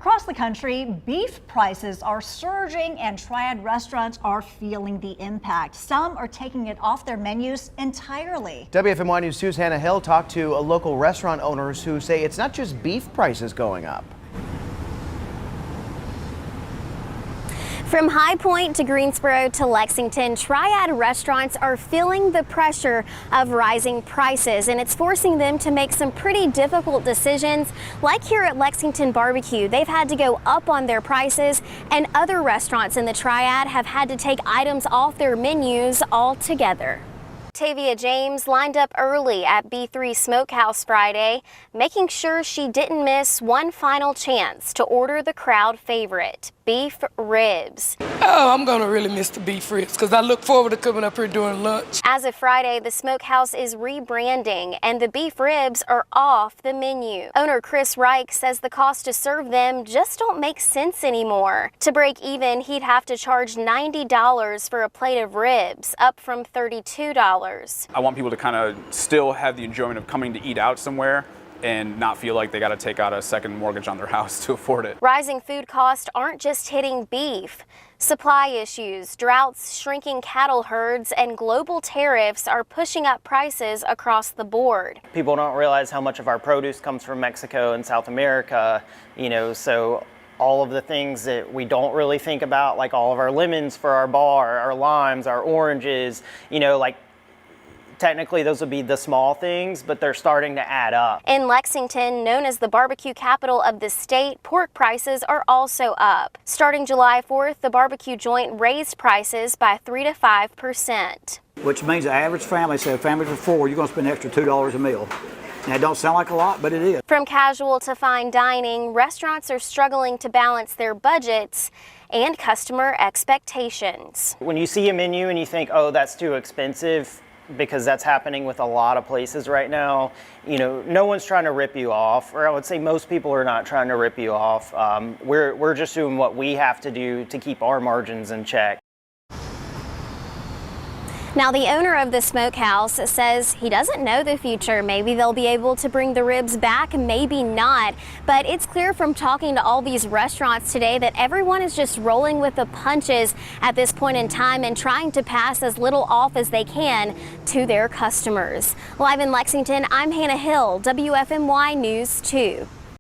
Across the country, beef prices are surging and Triad restaurants are feeling the impact. Some are taking it off their menus entirely. WFMY News 2's Hannah Hill talked to local restaurant owners who say it's not just beef prices going up. From High Point to Greensboro to Lexington, Triad restaurants are feeling the pressure of rising prices, and it's forcing them to make some pretty difficult decisions. Like here at Lexington Barbecue, they've had to go up on their prices, and other restaurants in the Triad have had to take items off their menus altogether. Tavia James lined up early at B3 Smokehouse Friday, making sure she didn't miss one final chance to order the crowd favorite, beef ribs. Oh, I'm gonna really miss the beef ribs because I look forward to coming up here during lunch. As of Friday, the smokehouse is rebranding and the beef ribs are off the menu. Owner Chris Reich says the cost to serve them just don't make sense anymore. To break even, he'd have to charge $90 for a plate of ribs, up from $32. I want people to kind of still have the enjoyment of coming to eat out somewhere and not feel like they got to take out a second mortgage on their house to afford it. Rising food costs aren't just hitting beef. Supply issues, droughts, shrinking cattle herds, and global tariffs are pushing up prices across the board. People don't realize how much of our produce comes from Mexico and South America, so all of the things that we don't really think about, like all of our lemons for our bar, our limes, our oranges, technically, those would be the small things, but they're starting to add up. In Lexington, known as the barbecue capital of the state, pork prices are also up. Starting July 4th, the barbecue joint raised prices by 3 to 5%. Which means the average family, say a family of 4, you're going to spend an extra $2 a meal. Now, it don't sound like a lot, but it is. From casual to fine dining, restaurants are struggling to balance their budgets and customer expectations. When you see a menu and you think, oh, that's too expensive, because that's happening with a lot of places right now. No one's trying to rip you off, or I would say most people are not trying to rip you off. We're just doing what we have to do to keep our margins in check. Now, the owner of the smokehouse says he doesn't know the future. Maybe they'll be able to bring the ribs back, maybe not. But it's clear from talking to all these restaurants today that everyone is just rolling with the punches at this point in time and trying to pass as little off as they can to their customers. Live in Lexington, I'm Hannah Hill, WFMY News 2.